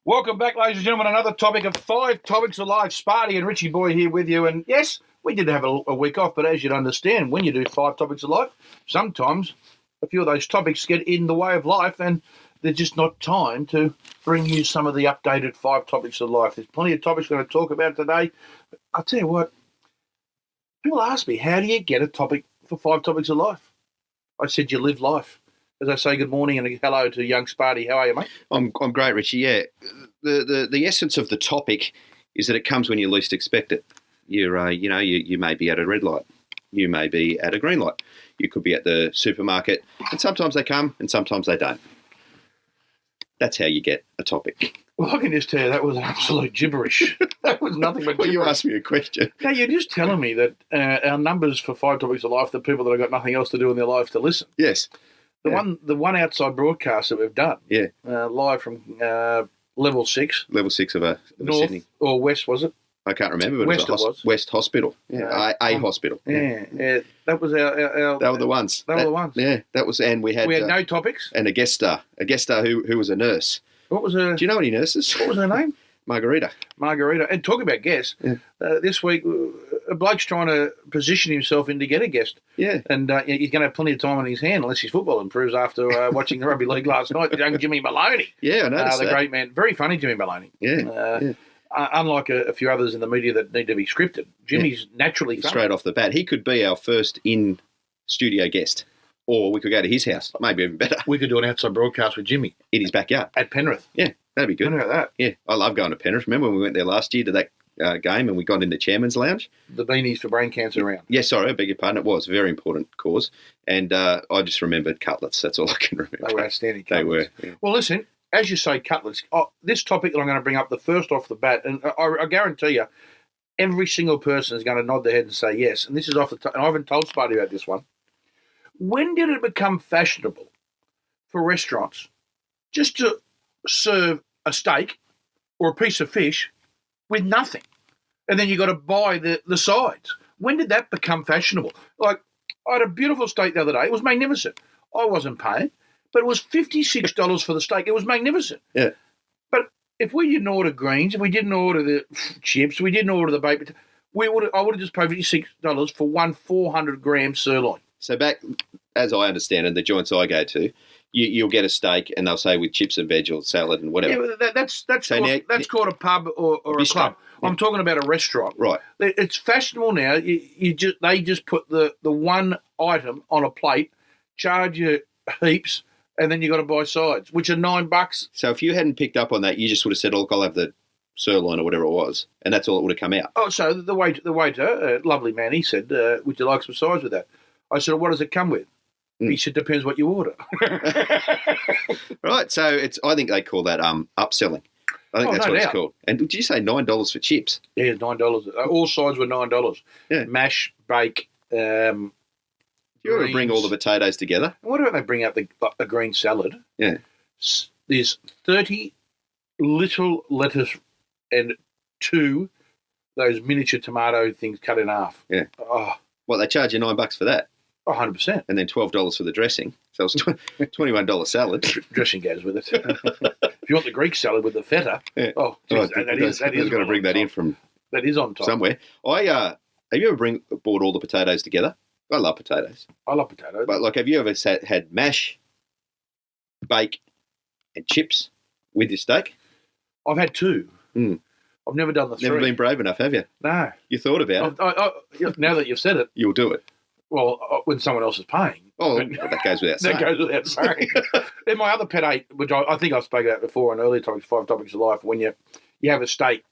Welcome back, ladies and gentlemen. Another topic of 5 Topics of Life. Sparty and Richie Boy here with you. And yes, we did have a week off, but as you'd understand, when you do 5 Topics of Life, sometimes a few of those topics get in the way of life and there's just not time to bring you some of the updated 5 Topics of Life. There's plenty of topics we're going to talk about today. But I'll tell you what, people ask me, how do you get a topic for 5 Topics of Life? I said, you live life. As I say good morning and hello to young Sparty. How are you, mate? I'm great, Richie. Yeah, the essence of the topic is that it comes when you least expect it. You may be at a red light, you may be at a green light, you could be at the supermarket, and sometimes they come and sometimes they don't. That's how you get a topic. Well, I can just tell you that was absolute gibberish. That was nothing but gibberish. Well, you asked me a question. No, you're just telling me that our numbers for 5 Topics of Life, the people that have got nothing else to do in their life to listen. Yes. The one outside broadcast that we've done, live from level 6. Level 6 of North Sydney. Or west, was it? I can't remember, but West it was West Hospital. Yeah, a hospital. Yeah. That was our They were the ones. They were the ones. Yeah, that was, and we had no topics. And a guest star who was a nurse. What was her? Do you know any nurses? What was her name? Margarita. And talking about guests, this week, a bloke's trying to position himself in to get a guest. Yeah. And he's going to have plenty of time on his hand unless his football improves after watching the rugby league last night. Young Jimmy Maloney. Yeah, I noticed the great man. Very funny, Jimmy Maloney. Yeah. Unlike a few others in the media that need to be scripted, Jimmy's naturally funny. Straight off the bat. He could be our first in-studio guest. Or we could go to his house. Maybe even better. We could do an outside broadcast with Jimmy. In his backyard. At Penrith. Yeah, that'd be good. What about that? Yeah, I love going to Penrith. Remember when we went there last year to that game and we got in the Chairman's Lounge? The beanies for brain cancer round. Yeah, sorry, I beg your pardon. It was a very important cause. And I just remembered cutlets. That's all I can remember. They were outstanding cutlets. They were. Yeah. Well, listen, as you say, cutlets, this topic that I'm going to bring up, the first off the bat, and I guarantee you, every single person is going to nod their head and say yes. And this is off the top, and I haven't told Sparty about this one. When did it become fashionable for restaurants just to serve a steak or a piece of fish with nothing? And then you got to buy the sides. When did that become fashionable? Like, I had a beautiful steak the other day. It was magnificent. I wasn't paying, but it was $56 for the steak. It was magnificent. Yeah. But if we didn't order greens, if we didn't order the chips, we didn't order the baked potato, I would have just paid $56 for one 400-gram sirloin. So back, as I understand it, the joints I go to, you'll get a steak and they'll say with chips and veg or salad and whatever. Yeah, that's called a pub or a club. Yeah. I'm talking about a restaurant. Right. It's fashionable now. They just put the one item on a plate, charge you heaps, and then you got to buy sides, which are $9. So if you hadn't picked up on that, you just would have said, "Look, I'll have the sirloin or whatever it was," and that's all it would have come out. Oh, so the waiter, lovely man, he said, "Would you like some sides with that?" I said, "What does it come with?" He said, "Depends what you order." Right. So I think they call that upselling. I think that's what it's called. And did you say $9 for chips? Yeah, $9. All sides were $9. Yeah. Mash, bake. Do you ever bring all the potatoes together? What about they bring out the green salad? Yeah. There's 30 little lettuce and 2 those miniature tomato things cut in half. Yeah. Oh. Well, they charge you $9 for that. 100%. And then $12 for the dressing. So it was $21 salad. Dressing goes with it. If you want the Greek salad with the feta, yeah. that is got to bring that in from that is on top somewhere. Have you ever bought all the potatoes together? I love potatoes. I love potatoes. But have you ever had mash, bake, and chips with your steak? I've had 2. I've never done the 3. Never been brave enough, have you? No. You thought about it? Now that you've said it. You'll do it. Well, when someone else is paying. Oh, that goes without saying. That goes without saying. Then my other pet hate, which I think I spoke about before on earlier topics, 5 Topics of Life, when you have a steak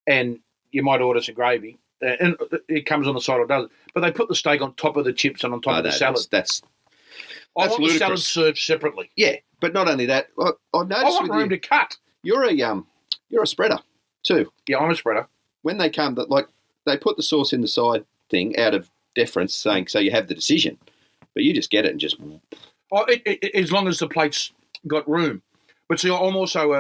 and you might order some gravy, and it comes on the side or doesn't, but they put the steak on top of the chips and on top of the salad. I want ludicrous. The salad served separately. Yeah, but not only that, I've noticed I want room to cut. You're a spreader too. Yeah, I'm a spreader. When they come, they put the sauce in the side thing out of deference, saying so you have the decision, but you just get it and just. As long as the plate's got room. But see, I'm also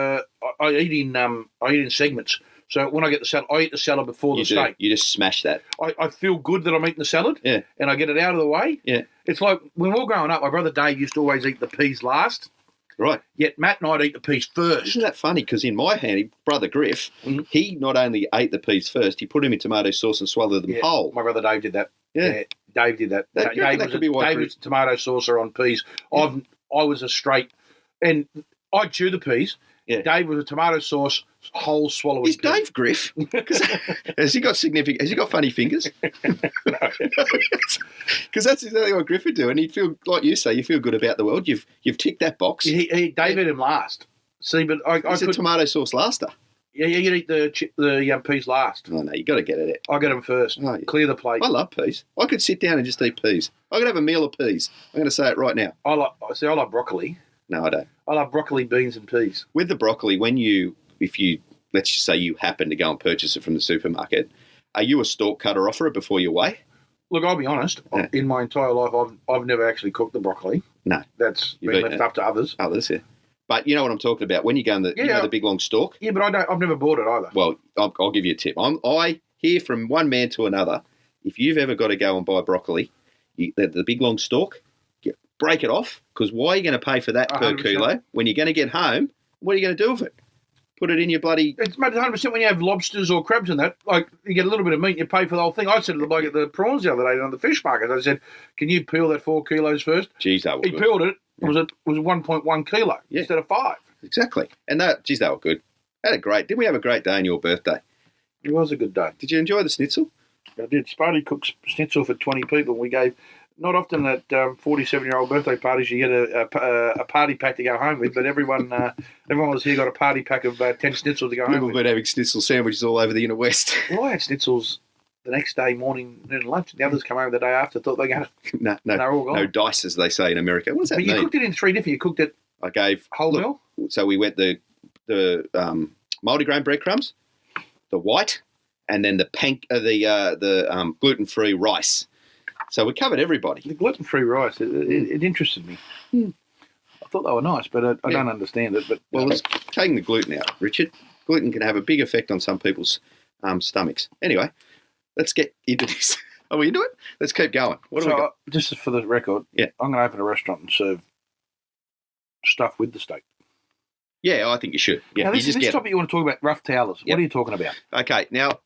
I eat in segments. So when I get the salad, I eat the salad before the steak. You just smash that. I feel good that I'm eating the salad. Yeah. And I get it out of the way. Yeah. It's like when we were growing up, my brother Dave used to always eat the peas last Right. Yet Matt and I'd eat the peas first. Isn't that funny? Because in my hand, brother Griff, he not only ate the peas first, he put them in tomato sauce and swallowed them whole. My brother Dave did that. Yeah. Dave did that. That could be why Dave was a tomato saucer on peas. I was a straight, and I'd chew the peas. Yeah. Dave was a tomato sauce whole swallowing. Is Dave Griff? Has he got significant? Has he got funny fingers? Because that's exactly what Griff would do, and he'd feel like you say. You feel good about the world. You've ticked that box. Dave ate him last. See, but I He's a tomato sauce laster. Yeah, you'd eat the peas last. Oh no, you got to get it out. I get them first. Oh, yeah. Clear the plate. I love peas. I could sit down and just eat peas. I could have a meal of peas. I'm going to say it right now. I like broccoli. No, I don't. I love broccoli, beans, and peas. With the broccoli, if you let's just say you happen to go and purchase it from the supermarket, are you a stalk cutter offer it before you weigh? Look, I'll be honest. Yeah. In my entire life, I've never actually cooked the broccoli. No, that's been left up to others. Others, yeah. But you know what I'm talking about. When you go in the big long stalk. Yeah, but I've never bought it either. Well, I'll give you a tip. I hear from one man to another. If you've ever got to go and buy broccoli, the big long stalk, break it off, because why are you going to pay for that 100%. per kilo when you're going to get home? What are you going to do with it? Put it in your bloody... It's 100% when you have lobsters or crabs and that. Like, you get a little bit of meat and you pay for the whole thing. I said to the bloke at the prawns the other day on the fish market, I said, can you peel that 4 kilos first? Geez, that was good. He peeled it. It was 1.1 kilo instead of 5. Exactly. And they were good. Didn't we have a great day on your birthday? It was a good day. Did you enjoy the schnitzel? I did. Sparty cooked schnitzel for 20 people. We gave... Not often at 47-year-old birthday parties you get a party pack to go home with, but everyone was here got a party pack of 10 schnitzels to go home with. People have been having schnitzel sandwiches all over the inner west. Well, I had schnitzels the next day, morning, noon, and lunch. The others come over the day after, thought they were going to... they're all gone. No dice, as they say in America. What does that mean? But you cooked it in 3 different... You cooked it I gave... whole meal? So we went the multigrain breadcrumbs, the white, and then the gluten-free rice. So we covered everybody. The gluten-free rice, it interested me. I thought they were nice, but I don't understand it. But let's taking the gluten out, Richard. Gluten can have a big effect on some people's stomachs. Anyway, let's get into this. Are we into it? Let's keep going. What do we got? Just for the record, I'm going to open a restaurant and serve stuff with the steak. Yeah, I think you should. Yeah, now, this topic you want to talk about, rough towlers. Yep. What are you talking about? Okay, now...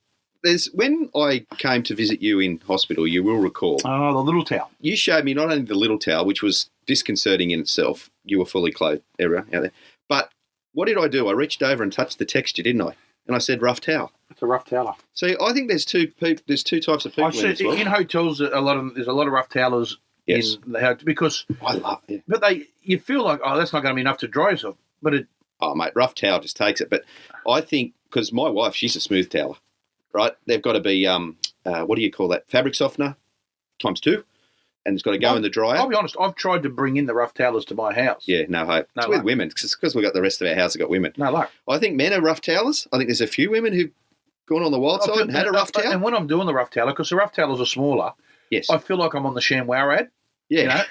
when I came to visit you in hospital, you will recall. Oh, the little towel. You showed me not only the little towel, which was disconcerting in itself. You were fully clothed, everyone out there. But what did I do? I reached over and touched the texture, didn't I? And I said rough towel. It's a rough toweler. So I think there's two types of people. In hotels, there's a lot of rough towelers. Yes. In the hotel because I love it. But you feel like, that's not going to be enough to dry yourself. But it. Oh mate, rough towel just takes it. But I think because my wife, she's a smooth toweler. Right, they've got to be what do you call that? Fabric softener times 2, and it's got to go in the dryer. I'll be honest, I've tried to bring in the rough towelers to my house. Yeah, no hope. It's with women because we've got the rest of our house have got women. No luck. I think men are rough towelers. I think there's a few women who've gone on the wild side and had a rough towel. And when I'm doing the rough toweler, because the rough towelers are smaller, yes, I feel like I'm on the ShamWow ad. Yeah.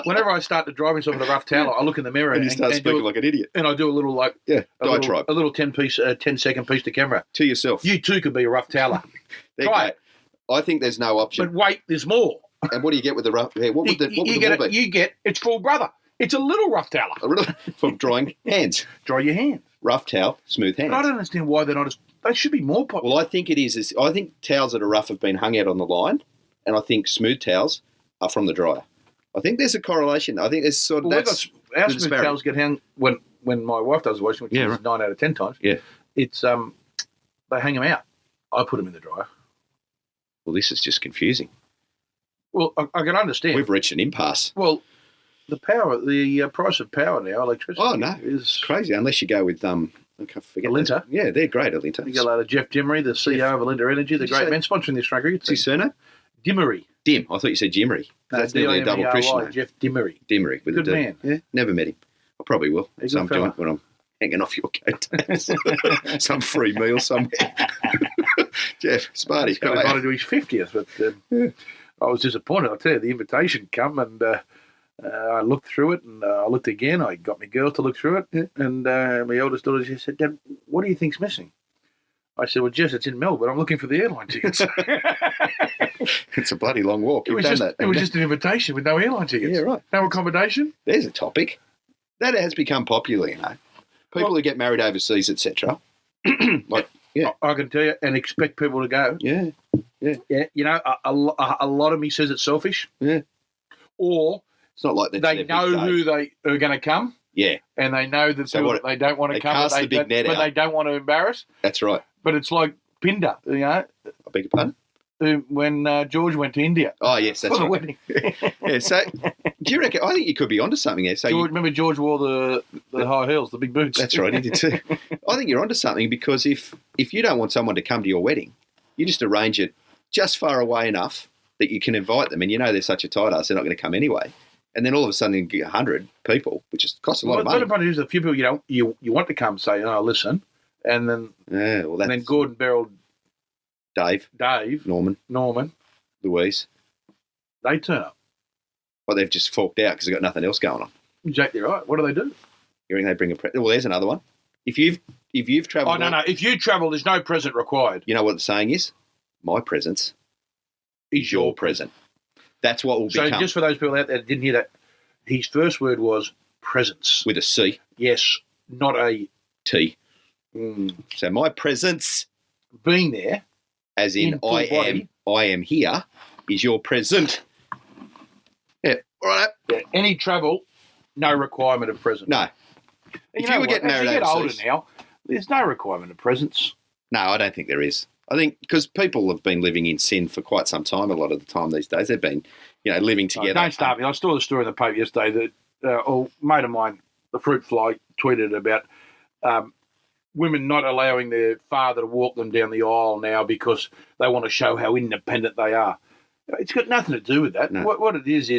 Whenever I start to dry myself with a rough towel, I look in the mirror and you start speaking like an idiot. And I do a little diatribe. A little 10-second piece to camera. To yourself. You too could be a rough toweler. Try it. I think there's no option. But wait, there's more. And what do you get with the rough? Yeah, what would the more be? You get it's full brother. It's a little rough toweler. For drying hands. Dry your hands. Rough towel, smooth hands. But I don't understand why they're not as... They should be more popular. Well, I think it is. I think towels that are rough have been hung out on the line, and I think smooth towels are from the dryer. I think there's a correlation. I think there's sort of our smooth towels get hung when my wife does washing, which is 9 out of 10 times. Yeah, it's they hang them out. I put them in the dryer. Well, this is just confusing. Well, I can understand. We've reached an impasse. Well, the price of power now, electricity. Oh no, is crazy. Unless you go with I forget Alinta. Yeah, they're great. Alinta. You got like Jeff Dimmery, the CEO of Alinta Energy, the great man sponsoring this cricket. What's his surname? Dimmery. Dim. I thought you said Jimmery. No, that's nearly a double Christian. Jeff Dimmery. Dimmery. With good man. Yeah, never met him. I probably will. Some joint when I'm hanging off your coattails. Some free meal somewhere. Jeff, Sparty. He's got invited to his 50th, but I was disappointed. I'll tell you, the invitation come and I looked through it and I looked again. I got my girl to look through it and my eldest daughter, she said, Dad, what do you think's missing? I said, well, Jess, it's in Melbourne. I'm looking for the airline tickets. It's a bloody long walk. It was just an invitation with no airline tickets. Yeah, right. No accommodation. There's a topic. That has become popular, you know. People who get married overseas, etc. Like, yeah, I can tell you, and expect people to go. yeah, Yeah, you know, a lot of me says it's selfish. yeah. Or It's not like that's they their know big day. who they are going to come, Yeah, and they know the So people what- that they don't want to they come, cast the big net but out. they don't want to embarrass. that's right. But it's like Pinder, you know, I beg your pardon? when George went to India Oh, yes, that's for the right. wedding. Yeah, so do you reckon? I think you could be onto something there. So George, remember George wore the high heels, the big boots. that's right, he did too. I think you're onto something because if you don't want someone to come to your wedding, you just arrange it just far away enough that you can invite them, and you know they're such a tight ass, they're not going to come anyway. And then all of a sudden you get 100 people, which costs a lot of money. The point is, a few people you want to come say, "Oh, listen," and then Yeah, well, and then Gordon Beryl, Dave, Dave, Norman, Louise, they turn up. well, they've just forked out because they've got nothing else going on. Exactly right. What do they do? You reckon they bring a well, there's another one. If you've travelled, Oh no. If you travel, there's no present required. you know what the saying is? My presence is your present. That's what will So become just for those people out there that didn't hear that, his first word was presence. with a C, Yes, not a T. So my presence, being there. as in In full body. I am here, is your present. Yeah, all right. Yeah, any travel, no requirement of present. No, And if know you were what? getting As married you get older overseas- now, there's no requirement of presence. no, I don't think there is. I think because people have been living in sin for quite some time. A lot of the time these days, they've been, living Oh, together. don't start me. I saw the story in the paper yesterday that a mate of mine, the fruit fly, tweeted about women not allowing their father to walk them down the aisle now because they want to show how independent they are. It's got nothing to do with that. No. What it is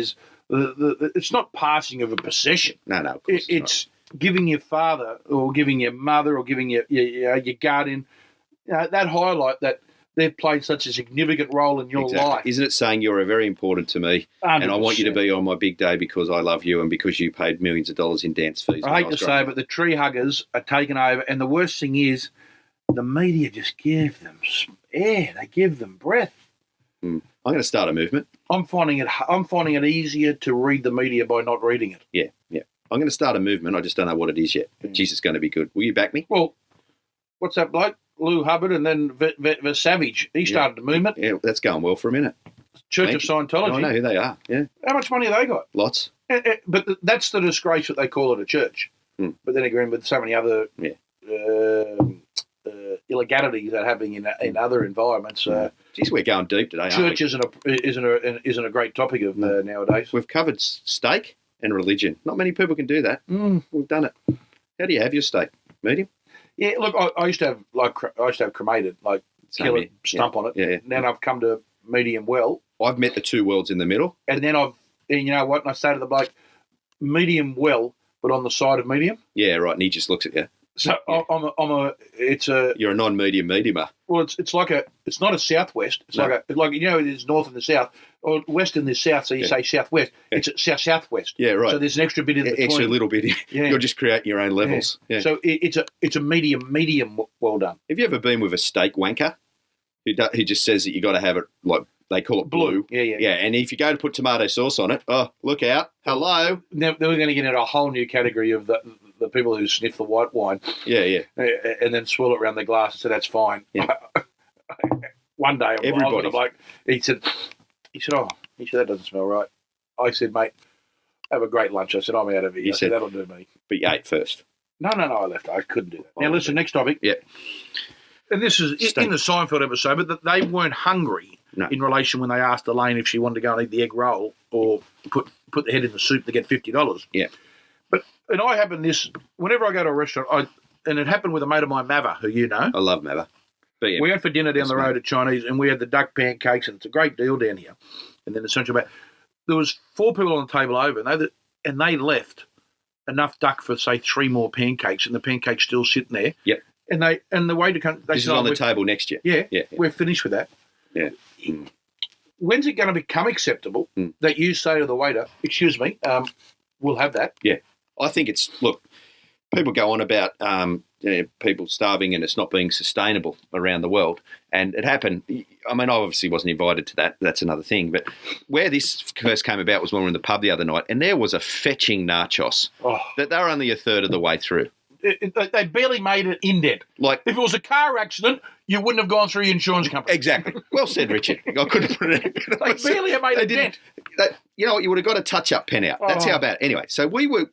it's not passing of a possession. No, of course It's giving your father or giving your mother or giving your guardian that highlight that they've played such a significant role in your exactly. life. Isn't it saying you're very important to me, and I want you to 100%. be on my big day because I love you and because you paid millions of dollars in dance fees. when I hate was to growing say, up. but the tree huggers are taken over, and the worst thing is, the media just give them air. They give them breath. I'm going to start a movement. I'm finding it easier to read the media by not reading it. Yeah. I'm going to start a movement. I just don't know what it is yet. But geez, it's going to be good. Will you back me? Well, what's that bloke? Lou Hubbard and then the Savage. He started the movement. Yeah, that's going well for a minute. Church Thank of you. Scientology. I know who they are. Yeah, How much money have they got? lots. But that's the disgrace that they call it a church. Hmm. But then again, with so many other Yeah. illegalities that are happening in other environments, Geez, we're going deep today, aren't church we? isn't a great topic of nowadays. We've covered steak and religion. Not many people can do that. We've done it. How do you have your steak? Medium? Yeah, look, I used to have cremated, like Same kill here. it, stump on it. Yeah. And then I've come to medium well, I've met the two worlds in the middle. and then and you know what? And I say to the bloke, medium well, but on the side of medium. Yeah, right. And he just looks at you. So Yeah. it's a You're a non-medium mediumer. well, it's not a southwest. It's No. like there's north and the south, or west and the south. So you say southwest. Yeah. It's a southwest. Yeah, right. So there's an extra bit in between. Extra little bit. Yeah. You're just creating your own levels. Yeah. So it's a medium well done. Have you ever been with a steak wanker who just says that you got to have it like they call it blue? Yeah. Yeah, and if you go to put tomato sauce on it, oh, look out. Hello. Then we're going to get into a whole new category of the people who sniff the white wine Yeah. and then swirl it around the glass and say that's fine. Yeah. One day, Everybody. I'm like, he said, that doesn't smell right. I said, mate, have a great lunch. I said, I'm out of here. You I said, said- that'll do me. But you ate first. No, I left. I couldn't do that. Oh, Now, listen, next topic. Yeah. And this is Steak. in the Seinfeld episode, but that they weren't hungry No. in relation when they asked Elaine if she wanted to go and eat the egg roll or put the head in the soup to get $50. Yeah. And I happen this, whenever I go to a restaurant, and it happened with a mate of mine, Mava, who you know. I love Mava. But yeah, We went for dinner down Yes, the road at Chinese, and we had the duck pancakes, and it's a great deal down here. And then essentially, there was 4 people on the table over, and they left enough duck for say 3 more pancakes, and the pancakes still sitting there. Yep. And the waiter comes. They this is said, on the we're- table next year. Yeah, Yeah. we're finished with that. Yeah. Mm. When's it going to become acceptable that you say to the waiter, "Excuse me, we'll have that"? I think it's, look, people go on about people starving and it's not being sustainable around the world. And it happened. I mean, I obviously wasn't invited to that. That's another thing. But where this first came about was when we were in the pub the other night, and there was a fetching nachos that they were only a third of the way through. They barely made an indent. Like, if it was a car accident, you wouldn't have gone through your insurance company. Exactly. Well said, Richard. I couldn't put it any better. They barely have made a dent. You know what? You would have got a touch-up pen out. That's how bad. Anyway, so we were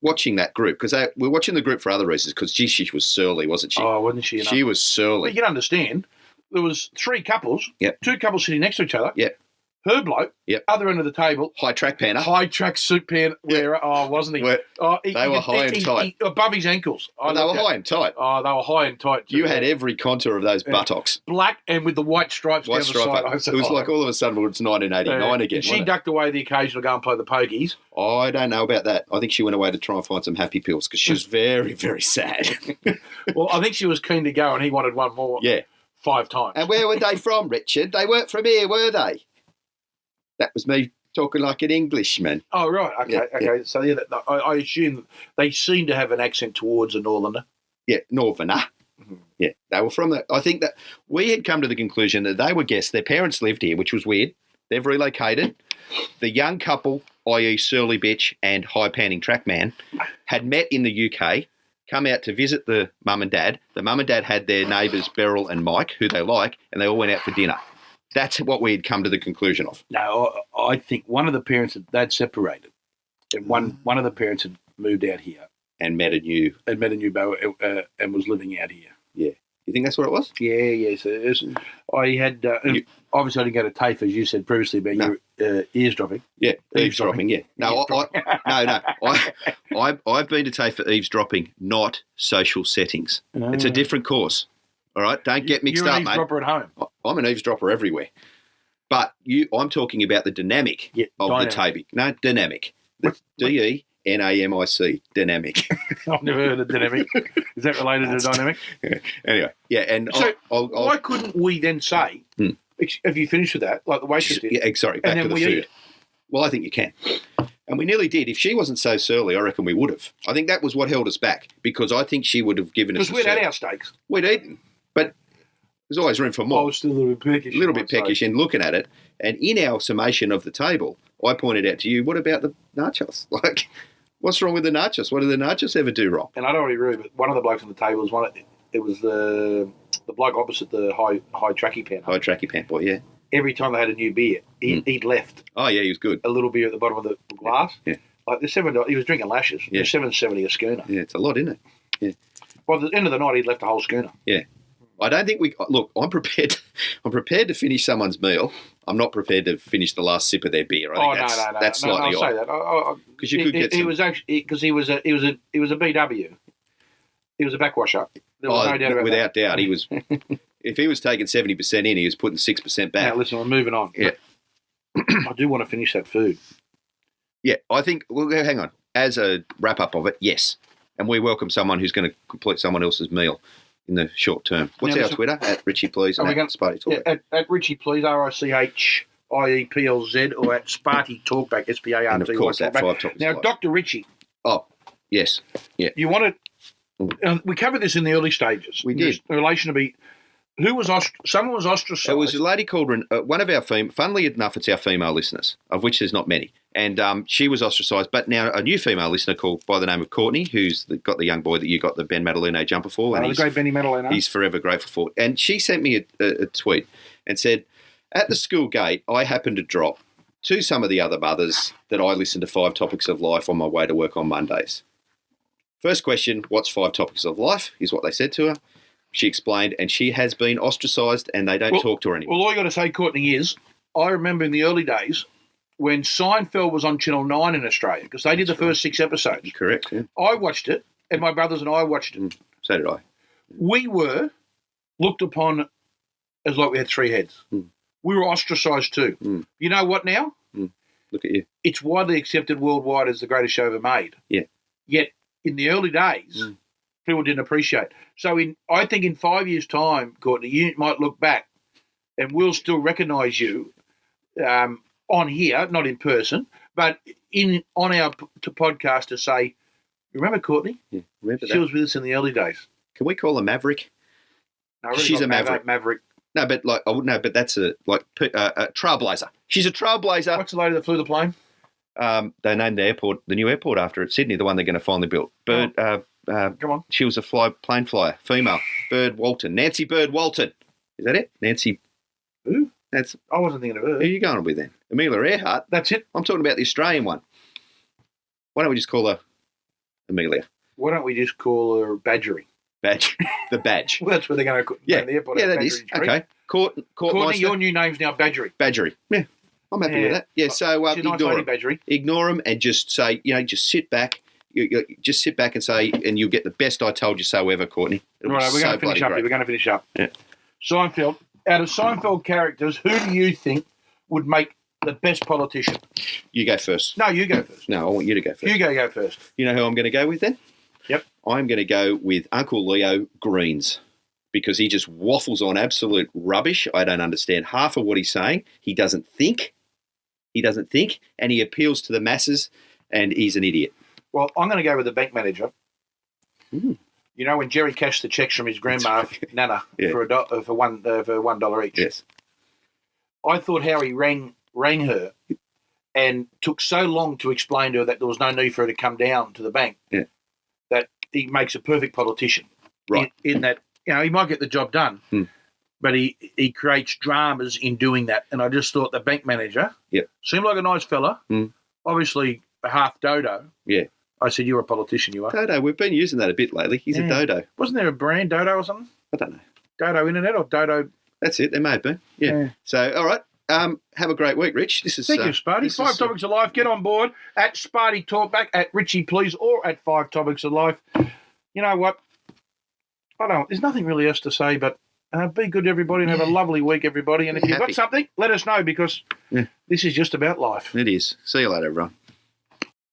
watching that group because we were watching the group for other reasons because, gee, she was surly, wasn't she? Oh, wasn't she? She was surly. But you can understand, there was 3 couples, Yep. 2 couples sitting next to each other. Yep. Her bloke, Yep. other end of the table, High track panner. high track suit pant wearer. Oh, wasn't he? They were high and tight. Above his ankles. They were high and tight. Oh, they were high and tight. You had every contour of those buttocks. Black and with the white stripes down the side. It was like all of a sudden it's 1989 again. And she ducked away the occasion to go and play the pokies. Oh, I don't know about that. I think she went away to try and find some happy pills because she was very, very sad. Well, I think she was keen to go and he wanted one more. Yeah. 5 times. And where were they from, Richard? They weren't from here, were they? That was me talking like an Englishman. Oh, right. Okay. Yeah. So, I assume they seem to have an accent towards a northerner. Yeah, northerner. Mm-hmm. Yeah, they were from that. I think that we had come to the conclusion that they were guests. Their parents lived here, which was weird. They've relocated. The young couple, i.e. Surly Bitch and High Panning Trackman, had met in the UK, come out to visit the mum and dad. The mum and dad had their neighbours, Beryl and Mike, who they like, and they all went out for dinner. That's what we had come to the conclusion of. No, I think one of the parents they'd separated, and one of the parents had moved out here and met a new beau and was living out here. Yeah, you think that's what it was? Yeah. So I had obviously I didn't go to TAFE as you said previously about your eavesdropping. Yeah, eavesdropping. Yeah, no, I've been to TAFE for eavesdropping, not social settings. It's a different course. All right, don't get mixed up, mate. You're an eavesdropper at home. I'm an eavesdropper everywhere. But I'm talking about the dynamic of the taping. No, dynamic. DENAMIC, dynamic. I've never heard of dynamic. Is that related to dynamic? Yeah. Anyway, yeah, and so why couldn't we then say, have you finished with that, like the waitress did? Yeah, sorry, back to the food. Well, I think you can. And we nearly did. If she wasn't so surly, I reckon we would have. I think that was what held us back because I think she would have given us. Because we'd had our steaks. We'd eaten. But there's always room for more. I was still a little bit peckish. A little bit peckish and looking at it. And in our summation of the table, I pointed out to you, what about the nachos? Like, what's wrong with the nachos? What did the nachos ever do wrong? And I don't want to be rude, but one of the blokes on the table was it was the bloke opposite the high tracky pan. High tracky pan boy, yeah. Every time they had a new beer, he'd left. Oh, yeah, he was good. A little beer at the bottom of the glass. Yeah. Like the $7, he was drinking lashes. Yeah. $7.70 a schooner. Yeah, it's a lot, isn't it? Yeah. By the end of the night, he'd left a whole schooner. Yeah. I don't think I'm prepared to finish someone's meal. I'm not prepared to finish the last sip of their beer. I think that's slightly odd. I'll say that. Because you could get he was actually because he was a BW. He was a backwasher. There was no doubt about without doubt, he was. If he was taking 70% in, he was putting 6% back. Now listen, we're moving on. Yeah. I do want to finish that food. Yeah, I think. Well, hang on. As a wrap up of it, yes, and we welcome someone who's going to complete someone else's meal in the short term. What's our Twitter? At Richie Please and at Sparty Talkback. Yeah, at Richie Please, RICHIEPLZ, or at Sparty Talkback, SPARTY. And of course, at 5 Topics. Now, Dr. Richie. Oh, yes. Yeah. You wanted. We covered this in the early stages. We did. In relation to someone was ostracised. It was a lady called one of our funnily enough, it's our female listeners, of which there's not many. And she was ostracised. But now a new female listener called by the name of Courtney, who's got the young boy that you got the Ben Madaleno jumper for. And the great Benny Madaleno. He's forever grateful for. And she sent me a tweet and said, at the school gate, I happened to drop to some of the other mothers that I listen to 5 Topics of Life on my way to work on Mondays. First question, what's 5 Topics of Life, is what they said to her. She explained, and she has been ostracised and they don't talk to her anymore. Well, all you got to say, Courtney, is I remember in the early days when Seinfeld was on Channel 9 in Australia, because they did the first 6 episodes. Correct, yeah. I watched it, and my brothers and I watched it. So did I. We were looked upon as like we had 3 heads. We were ostracised too. You know what now? Look at you. It's widely accepted worldwide as the greatest show ever made. Yeah. Yet, in the early days, people didn't appreciate. So I think in 5 years' time, Courtney, you might look back and we'll still recognise you on here, not in person, but on our podcast to say, remember Courtney? Yeah, remember she was with us in the early days. Can we call her Maverick? No, really she's a Maverick. Maverick. No, but like I wouldn't know. But that's a trailblazer. She's a trailblazer. What's the lady that flew the plane? They named the new airport after it, Sydney, the one they're going to finally build. Bird. Come on. She was a plane flyer, female. Bird Walton. Nancy Bird Walton. Is that it? Nancy. Who? That's. I wasn't thinking of her. Who are you going with then? Amelia Earhart. That's it. I'm talking about the Australian one. Why don't we just call her Amelia? Why don't we just call her Badgery? Badge. The badge. Well, that's where they're going to Yeah. the airport. Yeah, that is. Okay. Courtney, your new name's now Badgery. Badgery. Yeah. I'm happy with that. Yeah, so She's a nice lady, Badgery. Ignore them and just say, just sit back. You just sit back and say, and you'll get the best I told you so ever, Courtney. Right, we're going to finish up here. We're going to finish up. Yeah. Seinfeld. Out of Seinfeld characters, who do you think would make the best politician? You go first. No, you go first. No, I want you to go first. You go first. You know who I'm going to go with then? Yep. I'm going to go with Uncle Leo Greens because he just waffles on absolute rubbish. I don't understand half of what he's saying. He doesn't think. And he appeals to the masses, and he's an idiot. Well, I'm going to go with the bank manager. Mm. You know when Jerry cashed the checks from his grandma, Nana, for $1 each? Yes. I thought how he rang her and took so long to explain to her that there was no need for her to come down to the bank that he makes a perfect politician. Right. In that, he might get the job done, but he creates dramas in doing that. And I just thought the bank manager seemed like a nice fella, obviously a half dodo. Yeah. I said, you're a politician, you are. Dodo, we've been using that a bit lately. He's a dodo. Wasn't there a brand, Dodo or something? I don't know. Dodo Internet or Dodo? That's it. There may have been. Yeah. So, all right. Have a great week, Rich. Thank you, Sparty. 5 Topics of Life. Get on board at Sparty Talkback, at Richie Please, or at 5 Topics of Life. You know what? There's nothing really else to say, but be good, everybody, and have a lovely week, everybody. And if you've got something, let us know because this is just about life. It is. See you later, everyone.